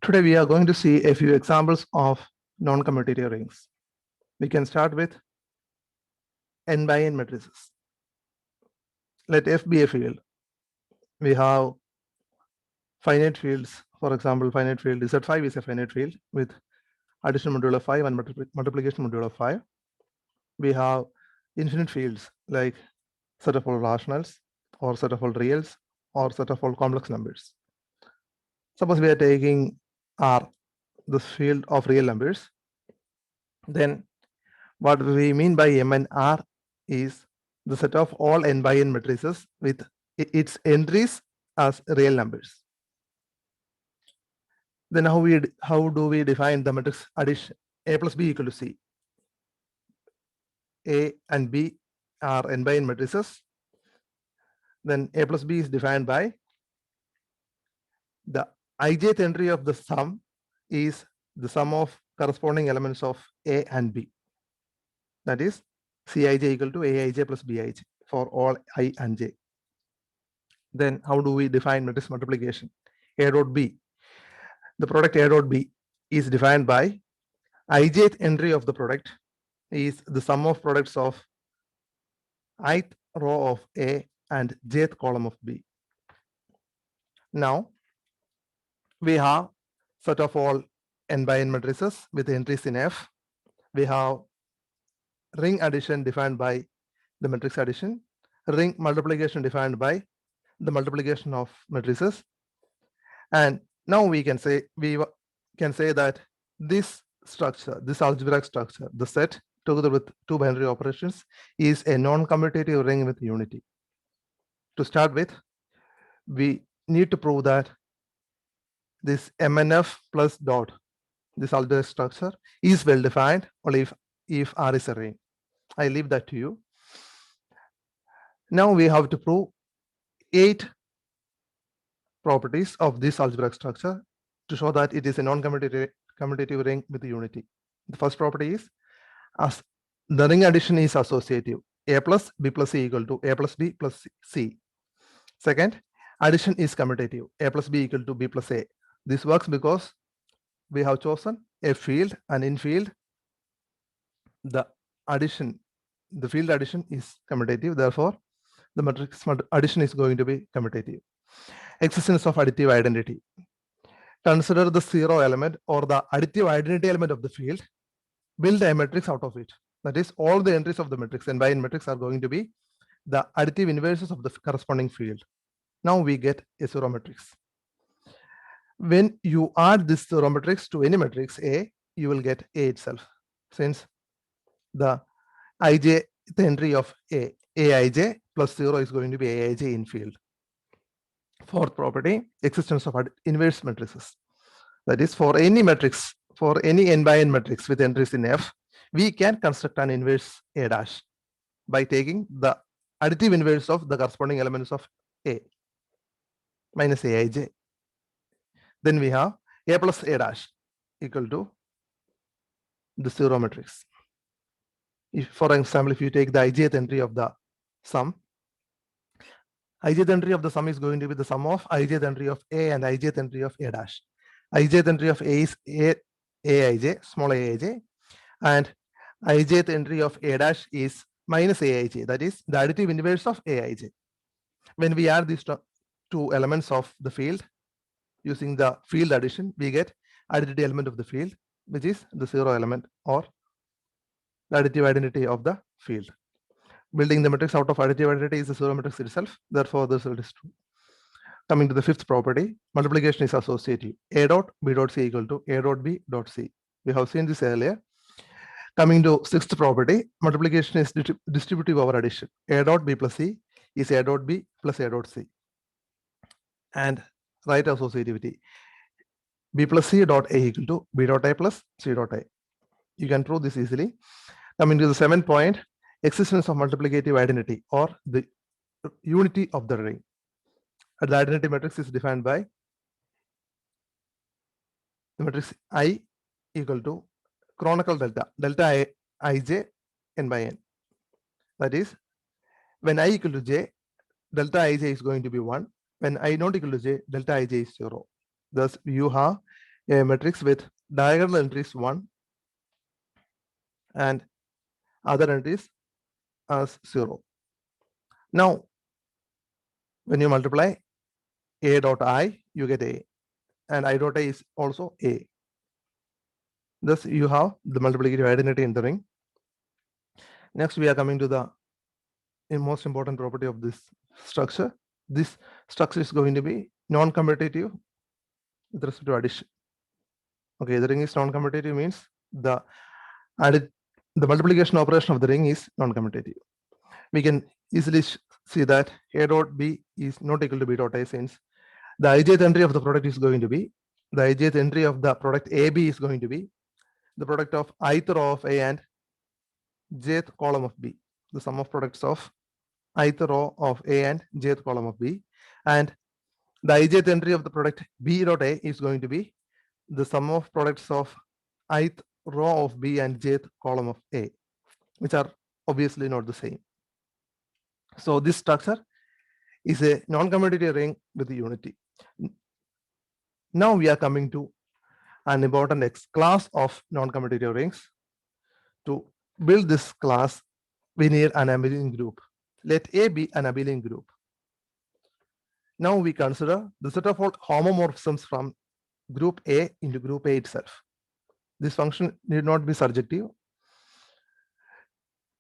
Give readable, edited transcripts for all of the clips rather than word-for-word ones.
Today we are going to see a few examples of non-commutative rings. We can start with n by n matrices. Let F be a field. We have finite fields. For example, finite field Z5 is a finite field with addition modulo 5 and multiplication modulo 5. We have infinite fields like set of all rationals or set of all reals or set of all complex numbers. Suppose we are taking R, this field of real numbers, then what we mean by M and R is the set of all n by n matrices with its entries as real numbers. Then how do we define the matrix addition? A plus B equal to C. A and B are n by n matrices. Then A plus B is defined by the ijth entry of the sum is the sum of corresponding elements of A and B. That is Cij equal to Aij plus Bij for all I and j. Then how do we define matrix multiplication? A dot B. The product A dot B is defined by ijth entry of the product is the sum of products of ith row of A and jth column of B. Now we have set of all n by n matrices with entries in F. We have ring addition defined by the matrix addition, ring multiplication defined by the multiplication of matrices, and now we can say that this structure, this algebraic structure, the set together with two binary operations, is a non-commutative ring with unity. To start with, we need to prove that this MNF plus dot, this algebraic structure, is well defined only if R is a ring. I leave that to you. Now we have to prove 8 properties of this algebraic structure to show that it is a non-commutative ring with unity. The first property is, as the ring addition is associative, A plus B plus C equal to A plus B plus C. Second, addition is commutative, A plus B equal to B plus A. This works because we have chosen a field, and in field the field addition is commutative, therefore the matrix addition is going to be commutative. Existence of additive identity. Consider the zero element or the additive identity element of the field. Build a matrix out of it. That is, all the entries of the matrix, n by n matrix, are going to be the additive inverses of the corresponding field. Now we get a zero matrix. When you add this zero matrix to any matrix A, you will get A itself, since the ijth entry of Aij plus 0 is going to be Aij in field. Fourth property, existence of inverse matrices. That is, for any matrix, for any n by n matrix with entries in F, we can construct an inverse A dash by taking the additive inverse of the corresponding elements of A minus Aij. Then we have A plus A dash equal to the zero matrix. If, for example, if you take the ijth entry of the sum, ijth entry of the sum is going to be the sum of ijth entry of A and ijth entry of A dash. Ijth entry of A is Aij, small aij, and ijth entry of A dash is minus Aij, that is the additive inverse of Aij. When we add these two elements of the field using the field addition, we get additive element of the field, which is the zero element or the additive identity of the field. Building the matrix out of additive identity is the zero matrix itself, therefore this result is true. Coming to the fifth property, multiplication is associative. A dot B dot C equal to A dot B dot C. We have seen this earlier. Coming to sixth property, multiplication is distributive over addition. A dot B plus C is A dot B plus A dot C. And right associativity, B plus C dot A equal to B dot A plus C dot A. You can prove this easily. Coming to the seventh point, existence of multiplicative identity or the unity of the ring. The identity matrix is defined by the matrix I equal to canonical delta Ij n by n. That is, when I equal to j, delta Ij is going to be 1. When I not equal to j, delta Ij is 0. Thus, you have a matrix with diagonal entries 1 and other entries as 0. Now, when you multiply a dot I, you get a, and I dot a is also a. Thus, you have the multiplicative identity in the ring. Next, we are coming to the most important property of this structure. This structure is going to be non-commutative with respect to addition. Okay, the ring is non-commutative means the multiplication operation of the ring is non-commutative. We can easily see that a dot b is not equal to b dot a, since the ijth entry of the product is going to be, the ijth entry of the product AB is going to be the product of ith row of A and jth column of B, the sum of products of ith row of A and jth column of B, and the ijth entry of the product B dot A is going to be the sum of products of ith row of B and jth column of A, which are obviously not the same. So this structure is a non-commutative ring with unity. Now we are coming to an important class of non-commutative rings. To build this class, we need an abelian group. Let A be an abelian group. Now we consider the set of all homomorphisms from group A into group A itself. This function need not be surjective.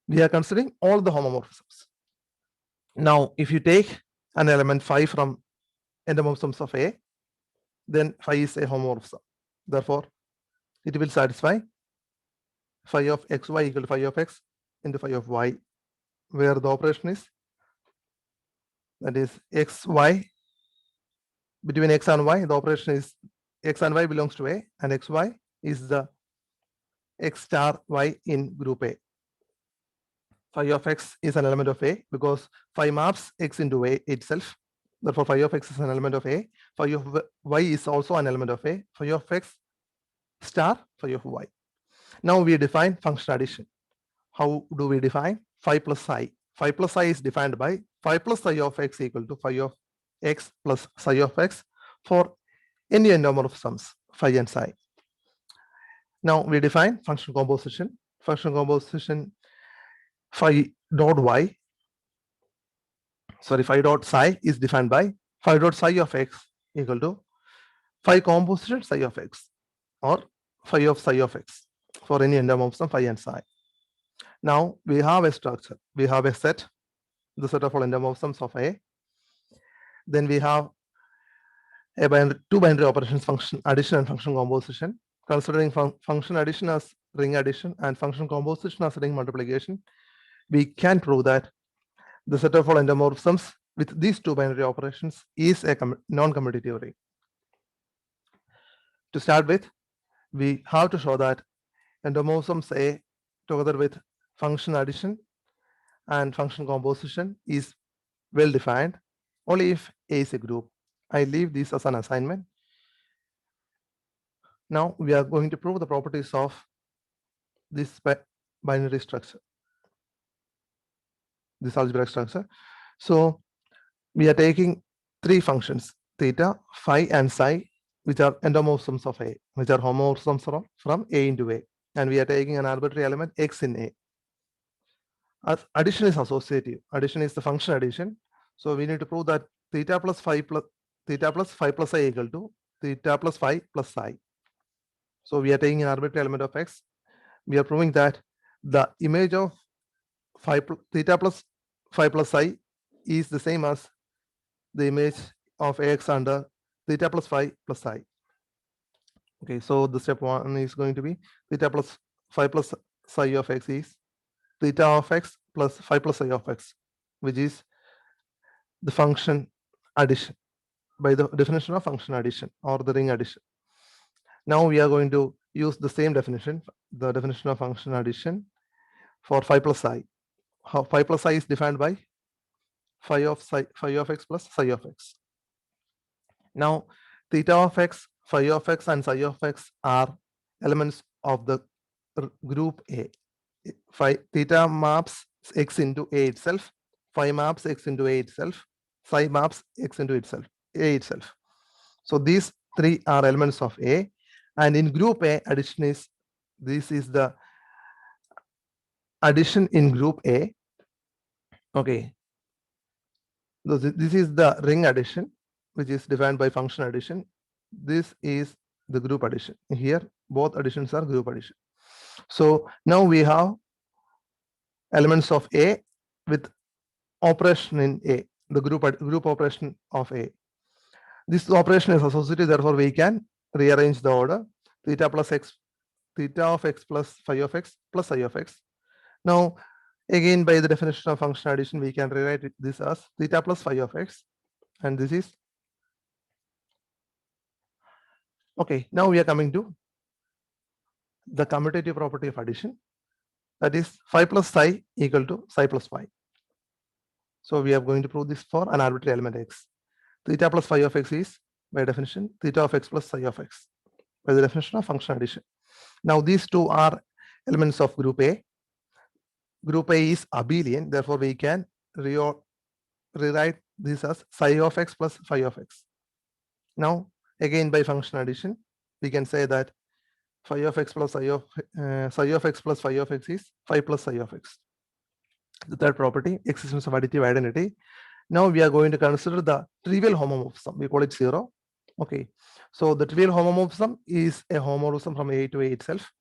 We are considering all the homomorphisms. Now, if you take an element phi from endomorphisms of A, then phi is a homomorphism. Therefore, it will satisfy phi of xy equal to phi of x into phi of y, where the operation is, that is xy, between x and y, the operation is x and y belongs to A, and xy is the x star y in group A. Phi of x is an element of A because phi maps x into A itself. Therefore, phi of x is an element of A. Phi of y is also an element of A. Phi of x star phi of y. Now we define function addition. How do we define? Phi plus I. Phi plus I is defined by phi plus psi of x equal to phi of x plus psi of x for any endomorphisms phi and psi. Now we define function composition. Function composition phi dot y, phi dot psi is defined by phi dot psi of x equal to phi composition psi of x or phi of psi of x for any endomorphism phi and psi. Now we have a structure. We have a set, the set of all endomorphisms of A. Then we have two binary operations, function addition and function composition. Considering function addition as ring addition and function composition as ring multiplication, we can prove that the set of all endomorphisms with these two binary operations is a non-commutative ring. To start with, we have to show that endomorphisms A together with function addition and function composition is well defined only if A is a group. I leave this as an assignment. Now we are going to prove the properties of this binary structure, this algebraic structure. So we are taking three functions, theta, phi, and psi, which are endomorphisms of A, which are homomorphisms from A into A. And we are taking an arbitrary element x in A. As addition is associative. Addition is the function addition. So we need to prove that theta plus phi plus psi equal to theta plus phi plus psi. So we are taking an arbitrary element of x. We are proving that the image of theta plus phi plus psi is the same as the image of x under theta plus phi plus psi. Okay, so the step one is going to be theta plus phi plus psi of x is theta of x plus phi plus psi of x, which is the function addition by the definition of function addition or the ring addition. Now we are going to use the same definition, the definition of function addition for phi plus psi. How phi plus psi is defined by phi of x plus psi of x. Now theta of x, phi of x, and psi of x are elements of the group A. Phi theta maps x into A itself, phi maps x into A itself, psi maps x into A itself. So these three are elements of A, And in group A, addition is, this is the addition in group A. Okay. So this is the ring addition, which is defined by function addition. This is the group addition. Here, both additions are group addition. So now we have elements of A with operation in A, the group operation of A. This operation is associative, therefore we can rearrange the order. Theta plus x, theta of x plus phi of x plus psi of x. Now, again, by the definition of function addition, we can rewrite this as theta plus phi of x, and this is okay. Now we are coming to the commutative property of addition, that is phi plus psi equal to psi plus phi. So we are going to prove this for an arbitrary element x. Theta plus phi of x is, by definition, theta of x plus psi of x, by the definition of function addition. Now these two are elements of group A. Group A is abelian, therefore we can rewrite this as psi of x plus phi of x. Now, again by function addition, we can say that phi of x plus psi of x plus phi of x is phi plus psi of x. The third property, existence of additive identity. Now we are going to consider the trivial homomorphism. We call it 0. Okay. So the trivial homomorphism is a homomorphism from A to A itself.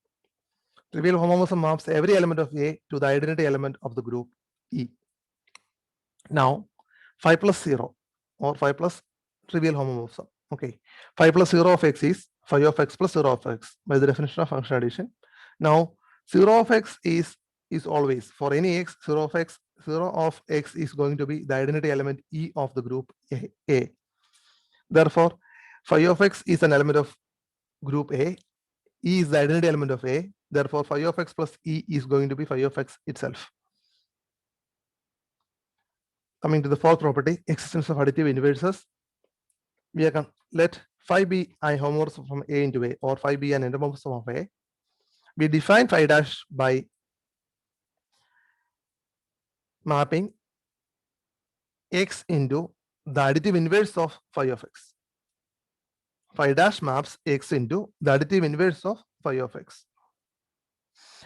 Trivial homomorphism maps every element of A to the identity element of the group E. Now, phi plus 0 or phi plus trivial homomorphism. Okay. Phi plus 0 of x is phi of x plus 0 of x by the definition of function addition. Now, 0 of x is always, for any x, 0 of x is going to be the identity element E of the group A. Therefore, phi of x is an element of group A. E is the identity element of A. Therefore, phi of x plus E is going to be phi of x itself. Coming to the fourth property, existence of additive inverses. We can let phi be a homomorphism from A into A, or phi be an endomorphism of A. We define phi dash by mapping x into the additive inverse of phi of x. Phi dash maps x into the additive inverse of phi of x.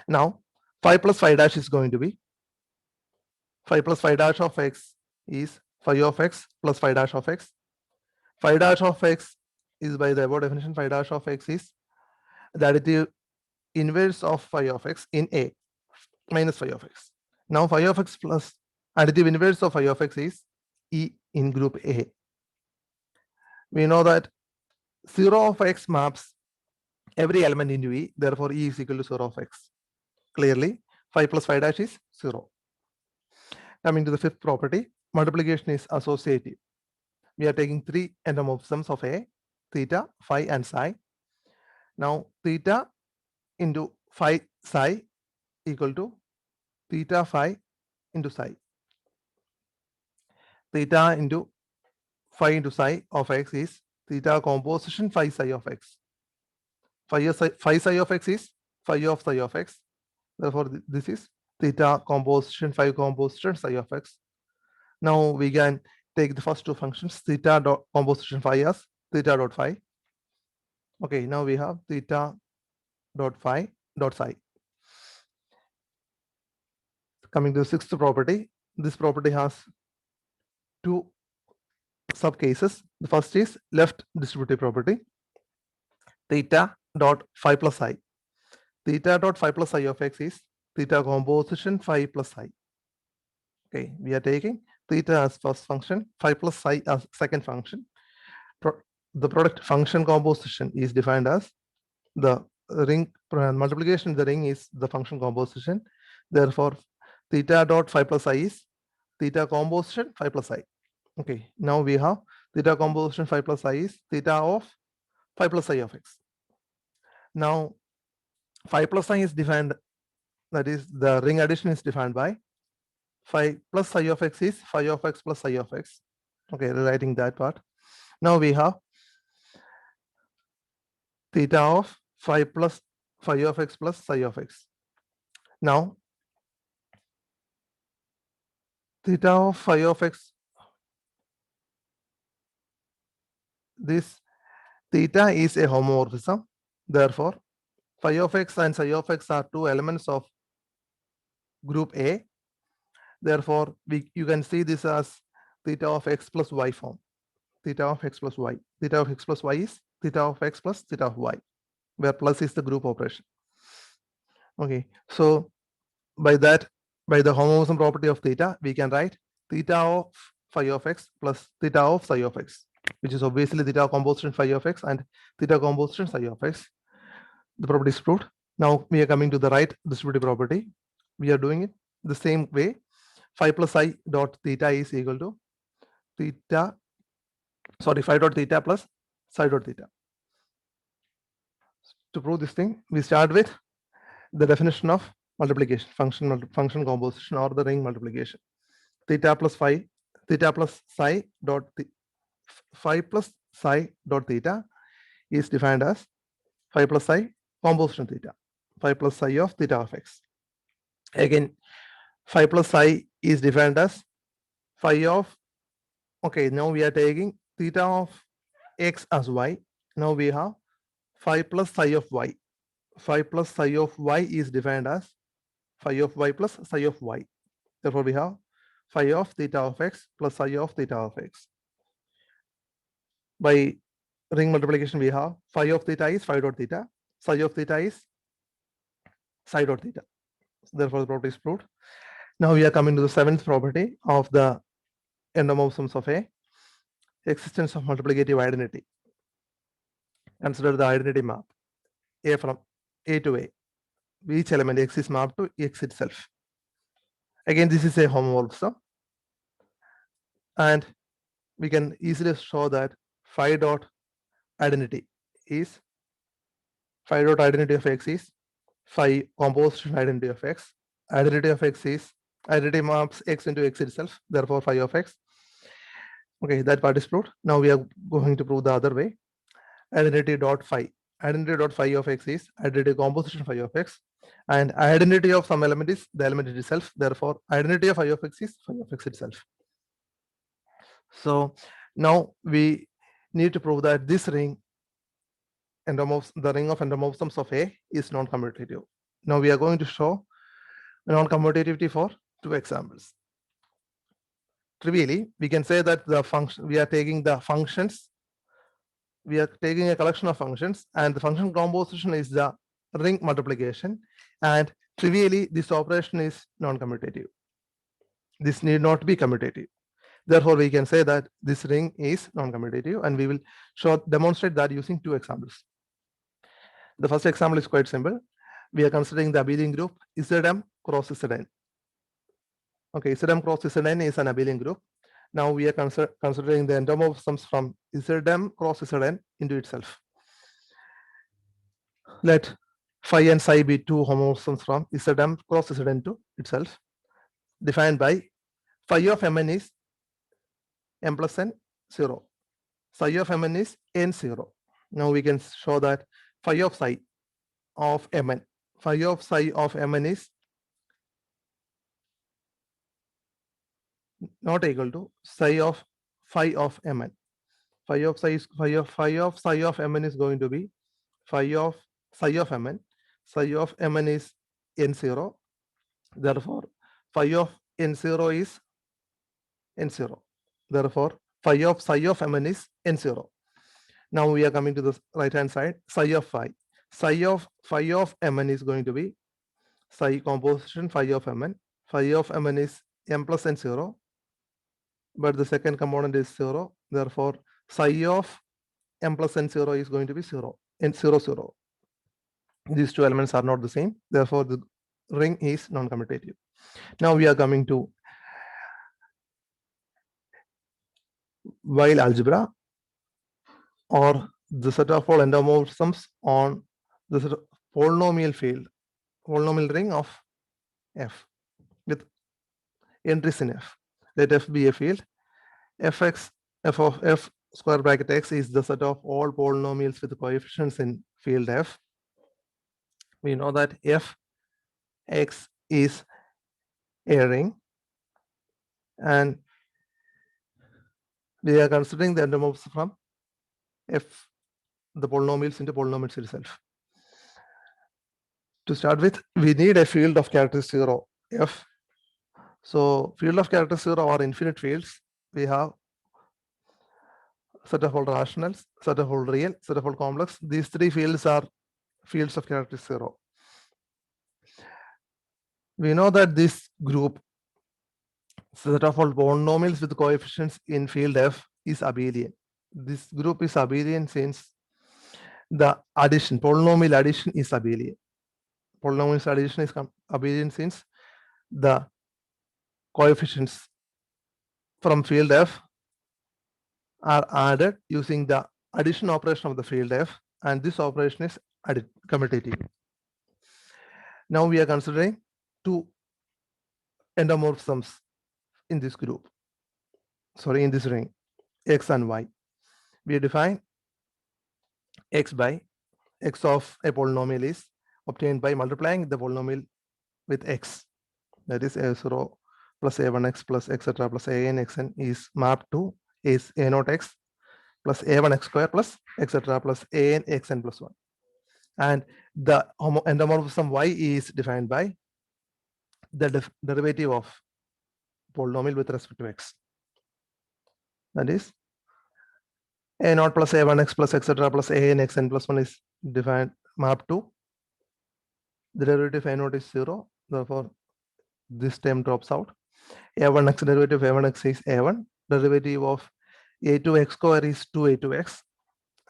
Now, phi plus phi dash is going to be phi plus phi dash of x is phi of x plus phi dash of x. Phi dash of x is, by the above definition, phi dash of x is the additive inverse of phi of x in A minus phi of x. Now phi of x plus additive inverse of phi of x is E in group A. We know that 0 of x maps every element into E, therefore E is equal to 0 of x. Clearly, phi plus phi dash is 0. Coming to the fifth property, multiplication is associative. We are taking three endomorphisms of A, theta, phi, and psi. Now, theta into phi psi equal to theta phi into psi. Theta into phi into psi of x is theta composition phi psi of x. Phi psi of x is phi of psi of x. Therefore, this is theta composition phi composition psi of x. Now we can take the first two functions, theta dot composition phi as theta dot phi. Okay, now we have theta dot phi dot psi. Coming to the sixth property, this property has two sub cases. The first is left distributive property, theta dot phi plus psi. Theta dot phi plus psi of x is theta composition phi plus psi. Okay, we are taking theta as first function, phi plus psi as second function. The product function composition is defined as the ring multiplication. The ring is the function composition. Therefore, theta dot phi plus psi is theta composition phi plus psi. Okay, now we have theta composition phi plus psi is theta of phi plus psi of x. Now, phi plus psi is defined, that is the ring addition is defined by phi plus psi of x is phi of x plus psi of x. Okay, rewriting that part. Now we have theta of phi plus phi of x plus psi of x. Now, theta of phi of x, this theta is a homomorphism. Therefore, phi of x and psi of x are two elements of group A. Therefore, you can see this as theta of x plus y form. Theta of x plus y. Theta of x plus y is theta of x plus theta of y, where plus is the group operation. Okay, so by the homomorphism property of theta, we can write theta of phi of x plus theta of psi of x, which is obviously theta composition phi of x and theta composition psi of x. The property is proved. Now we are coming to the right distributive property. We are doing it the same way. Phi plus I dot theta is equal to theta, sorry, phi dot theta plus psi dot theta. To prove this thing, we start with the definition of multiplication, function composition, or the ring multiplication. Theta plus phi dot phi plus psi dot theta is defined as phi plus psi composition theta, phi plus psi of theta of x. Again, phi plus psi is defined as phi of, okay, now we are taking theta of x as y. Now we have phi plus psi of y. Phi plus psi of y is defined as phi of y plus psi of y. Therefore, we have phi of theta of x plus psi of theta of x. By ring multiplication, we have phi of theta is phi dot theta, psi of theta is psi dot theta. Therefore, the property is proved. Now we are coming to the seventh property of the endomorphisms of A, existence of multiplicative identity. Consider the identity map A from A to A. Each element x is mapped to x itself. Again, this is a homomorphism, and we can easily show that phi dot identity is phi dot identity of x is phi composition identity of x. Identity of x is identity maps x into x itself, therefore phi of x. Okay, that part is proved. Now we are going to prove the other way. Identity dot phi. Identity dot phi of x is identity composition phi of x, and identity of some element is the element itself. Therefore, identity of phi of x is phi of x itself. So now we need to prove that this ring, the ring of endomorphisms of A, is non-commutative. Now we are going to show non-commutativity for two examples. Trivially, we can say that the function, we are taking the functions, we are taking a collection of functions, and the function composition is the ring multiplication, and trivially this operation is non-commutative. This need not be commutative. Therefore, we can say that this ring is non-commutative, and we will demonstrate that using two examples. The first example is quite simple. We are considering the abelian group Zm cross Zn. Okay, Zm cross Zn is an abelian group. Now we are considering the endomorphisms from Zm cross Zn into itself. Let phi and psi be two homomorphisms from Zm cross Zn to itself, defined by phi of Mn is m plus n 0. Psi of Mn is n0. Now we can show that phi of psi of Mn. Phi of psi of Mn is not equal to psi of phi of Mn. Phi of psi of Mn is going to be phi of psi of Mn. Psi of Mn is n0. Therefore, phi of n0 is n0. Therefore, phi of psi of Mn is n0. Now we are coming to the right hand side. Psi of phi. Psi of Mn is going to be psi composition phi of Mn. Phi of Mn is m plus n0, but the second component is 0. Therefore, psi of m plus n0 is going to be 0, n0, 0. These two elements are not the same. Therefore, the ring is non-commutative. Now we are coming to Weil algebra, or the set of all endomorphisms on the polynomial field, polynomial ring of F with entries in F. Let F be a field. F of F square bracket x is the set of all polynomials with coefficients in field F. We know that f x is a ring, and we are considering the endomorphism from f, the polynomials into polynomials itself. To start with, we need a field of characteristic 0 F. So field of characteristic 0 are infinite fields. We have set of all rationals, set of all real, set of all complex. These three fields are fields of characteristic 0. We know that this group, set of all polynomials with coefficients in field F, is abelian. This group is abelian since the addition, polynomial addition, is abelian. Polynomial addition is abelian since the coefficients from field F are added using the addition operation of the field F, and this operation is commutative. Now we are considering two endomorphisms in this group, in this ring, X and Y. We define X by X of a polynomial is obtained by multiplying the polynomial with X. That is A0 plus A1x plus etc. plus ANXN is mapped to is A0x plus A1x square plus etc. plus ANXN plus 1. And the endomorphism Y is defined by the derivative of polynomial with respect to X. That is A0 plus A1x plus etc. plus ANXN plus 1 is defined mapped to the derivative of A0 is 0. Therefore, this term drops out. A1x derivative of A1x is A1. Derivative of A2x square is 2A2x.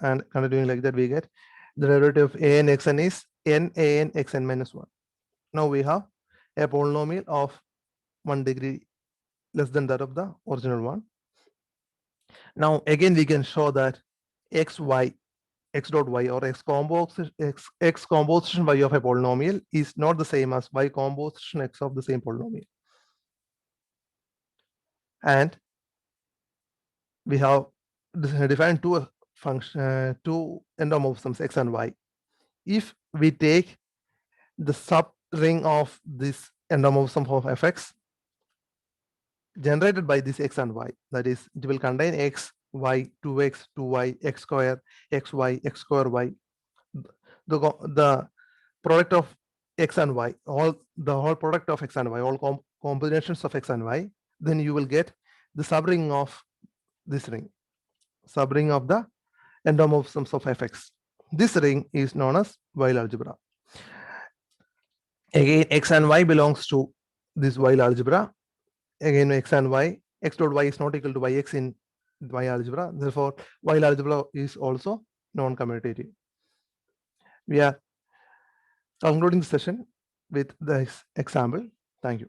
And continuing like that, we get the derivative of ANXN is NANXN minus 1. Now we have a polynomial of 1 degree less than that of the original one. Now again, we can show that x dot y or x composition y of a polynomial is not the same as y composition x of the same polynomial. And we have defined two endomorphisms x and y. If we take the subring of this endomorphism of fx generated by this x and y, that is, it will contain x, y, 2x, 2y, x square, xy, x square y. The product of x and y, the whole product of x and y, all combinations of x and y, then you will get the subring of this ring, subring of the endomorphisms of fx. This ring is known as Weyl algebra. Again, x and y belongs to this Weyl algebra. Again, x and y, x dot y is not equal to yx in Weyl algebra. Therefore, Weyl algebra is also non-commutative. We are concluding the session with this example. Thank you.